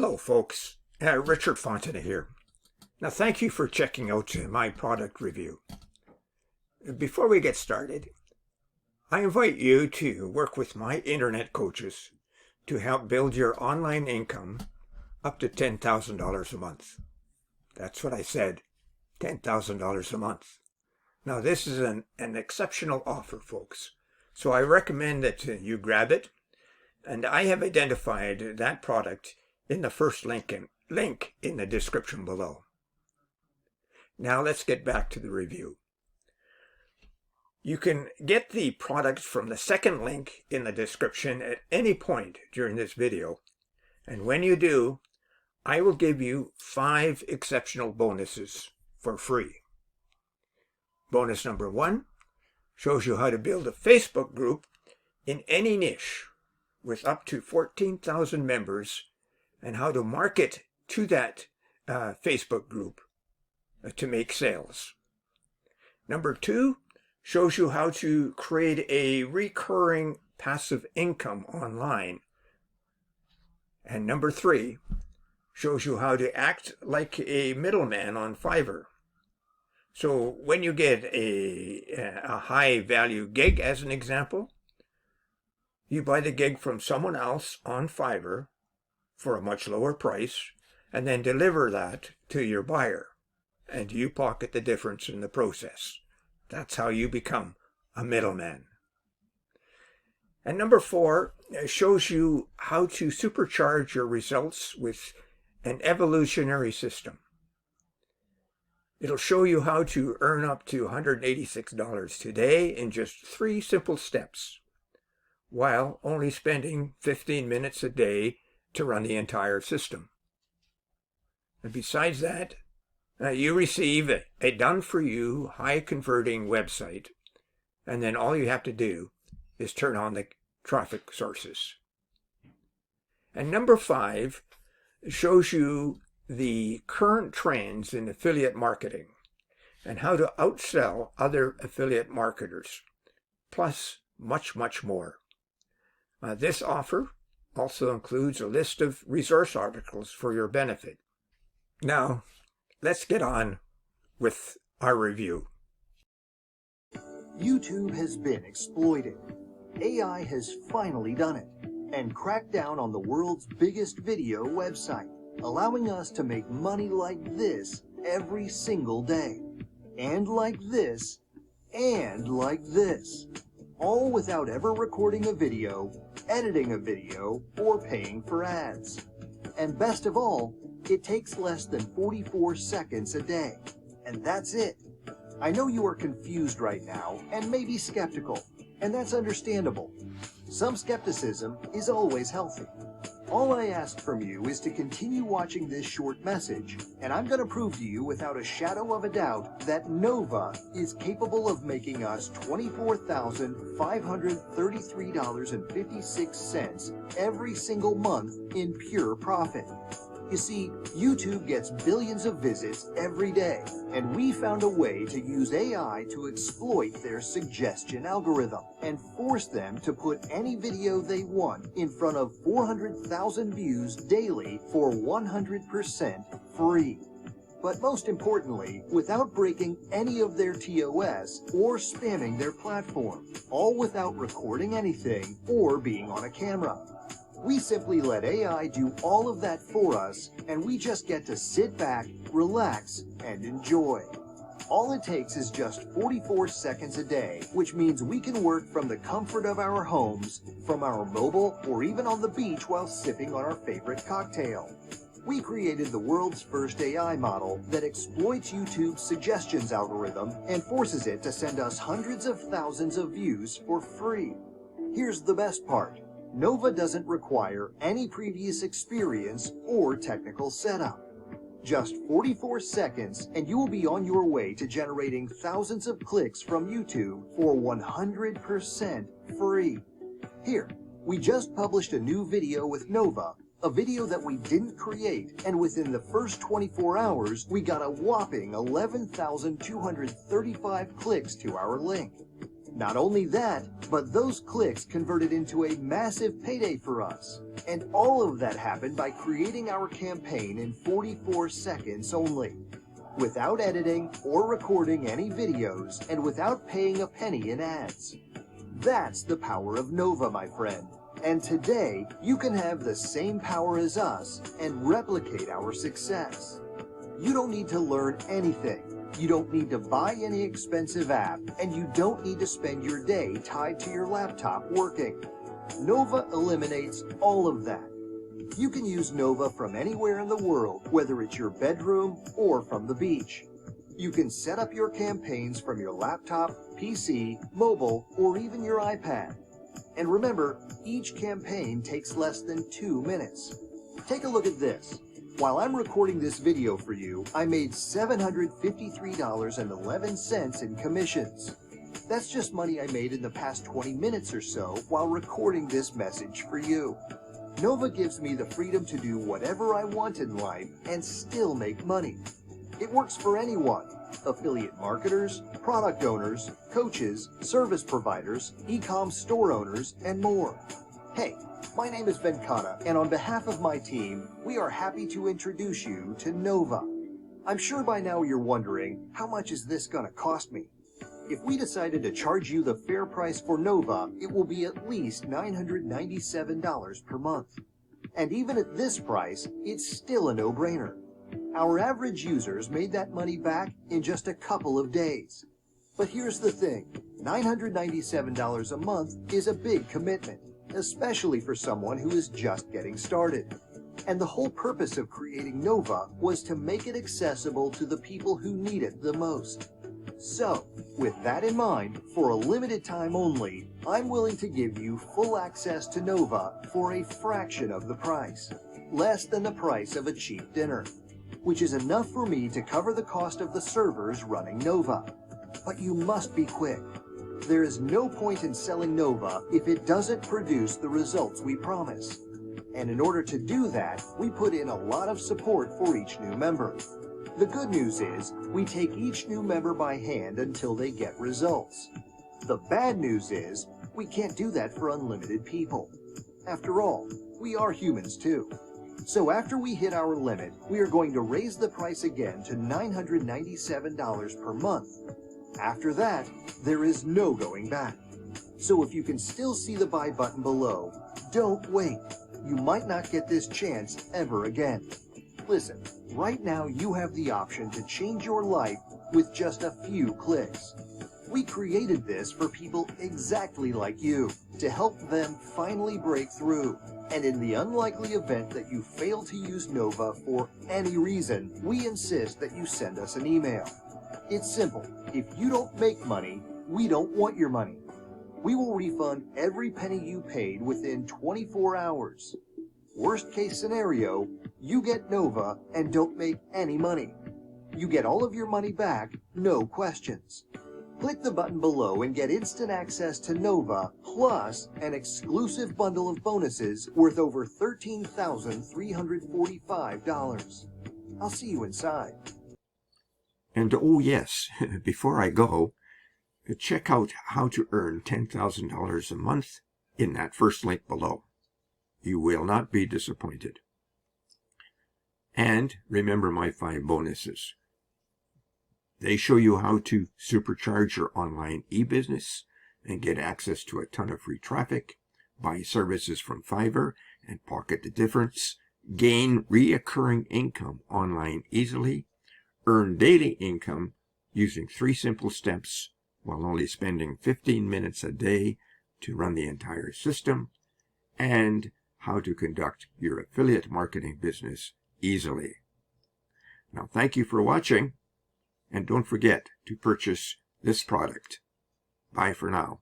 Hello folks, Richard Fontana here. Now thank you for checking out my product review. Before we get started, I invite you to work with my internet coaches to help build your online income up to $10,000 a month. That's what I said, $10,000 a month. Now this is an exceptional offer, folks, so I recommend that you grab it, and I have identified that product in the first link in the description below. Now let's get back to the review. You can get the product from the second link in the description at any point during this video, and when you do, I will give you 5 exceptional bonuses for free. Bonus number 1 shows you how to build a Facebook group in any niche with up to 14,000 members and how to market to that Facebook group to make sales. Number 2 shows you how to create a recurring passive income online. And number 3 shows you how to act like a middleman on Fiverr. So when you get a high value gig, as an example, you buy the gig from someone else on Fiverr for a much lower price, and then deliver that to your buyer, and you pocket the difference in the process. That's how you become a middleman. And number 4 shows you how to supercharge your results with an evolutionary system. It'll show you how to earn up to $186 today in just 3 simple steps, while only spending 15 minutes a day to run the entire system. And besides that, you receive a done-for-you, high-converting website, and then all you have to do is turn on the traffic sources. And number 5 shows you the current trends in affiliate marketing and how to outsell other affiliate marketers, plus much, much more. This offer also includes a list of resource articles for your benefit. Now, let's get on with our review. YouTube has been exploited. AI has finally done it and cracked down on the world's biggest video website, allowing us to make money like this every single day. And like this, and like this. All without ever recording a video, editing a video, or paying for ads. And best of all, it takes less than 44 seconds a day. And that's it. I know you are confused right now and maybe skeptical, and that's understandable. Some skepticism is always healthy. All I ask from you is to continue watching this short message, and I'm going to prove to you without a shadow of a doubt that Nova is capable of making us $24,533.56 every single month in pure profit. You see, YouTube gets billions of visits every day, and we found a way to use AI to exploit their suggestion algorithm and force them to put any video they want in front of 400,000 views daily for 100% free. But most importantly, without breaking any of their TOS or spamming their platform, all without recording anything or being on a camera. We simply let AI do all of that for us, and we just get to sit back, relax, and enjoy. All it takes is just 44 seconds a day, which means we can work from the comfort of our homes, from our mobile, or even on the beach while sipping on our favorite cocktail. We created the world's first AI model that exploits YouTube's suggestions algorithm and forces it to send us hundreds of thousands of views for free. Here's the best part. Nova doesn't require any previous experience or technical setup. Just 44 seconds and you will be on your way to generating thousands of clicks from YouTube for 100% free. Here, we just published a new video with Nova, a video that we didn't create, and within the first 24 hours, we got a whopping 11,235 clicks to our link. Not only that, but those clicks converted into a massive payday for us. And all of that happened by creating our campaign in 44 seconds only, without editing or recording any videos, and without paying a penny in ads. That's the power of Nova, my friend. And today, you can have the same power as us and replicate our success. You don't need to learn anything. You don't need to buy any expensive app, and you don't need to spend your day tied to your laptop working. Nova eliminates all of that. You can use Nova from anywhere in the world, whether it's your bedroom or from the beach. You can set up your campaigns from your laptop, PC, mobile, or even your iPad. And remember, each campaign takes less than 2 minutes. Take a look at this. While I'm recording this video for you, I made $753.11 in commissions. That's just money I made in the past 20 minutes or so while recording this message for you. Nova gives me the freedom to do whatever I want in life and still make money. It works for anyone: affiliate marketers, product owners, coaches, service providers, e-com store owners, and more. Hey, my name is Venkata, and on behalf of my team, we are happy to introduce you to Nova. I'm sure by now you're wondering, how much is this going to cost me? If we decided to charge you the fair price for Nova, it will be at least $997 per month. And even at this price, it's still a no-brainer. Our average users made that money back in just a couple of days. But here's the thing, $997 a month is a big commitment, especially for someone who is just getting started. And the whole purpose of creating Nova was to make it accessible to the people who need it the most. So, with that in mind, for a limited time only, I'm willing to give you full access to Nova for a fraction of the price, less than the price of a cheap dinner, which is enough for me to cover the cost of the servers running Nova. But you must be quick. There is no point in selling Nova if it doesn't produce the results we promise. And in order to do that, we put in a lot of support for each new member. The good news is, we take each new member by hand until they get results. The bad news is, we can't do that for unlimited people. After all, we are humans too. So after we hit our limit, we are going to raise the price again to $997 per month. After that, there is no going back. So if you can still see the buy button below, don't wait. You might not get this chance ever again. Listen, right now you have the option to change your life with just a few clicks. We created this for people exactly like you, to help them finally break through. And in the unlikely event that you fail to use Nova for any reason, we insist that you send us an email. It's simple. If you don't make money, we don't want your money. We will refund every penny you paid within 24 hours. Worst case scenario, you get Nova and don't make any money. You get all of your money back, no questions. Click the button below and get instant access to Nova, plus an exclusive bundle of bonuses worth over $13,345. I'll see you inside. And oh yes, before I go, check out how to earn $10,000 a month in that first link below. You will not be disappointed. And remember my 5 bonuses. They show you how to supercharge your online e-business and get access to a ton of free traffic, buy services from Fiverr and pocket the difference, gain reoccurring income online easily, earn daily income using 3 simple steps while only spending 15 minutes a day to run the entire system, and how to conduct your affiliate marketing business easily. Now, thank you for watching, and don't forget to purchase this product. Bye for now.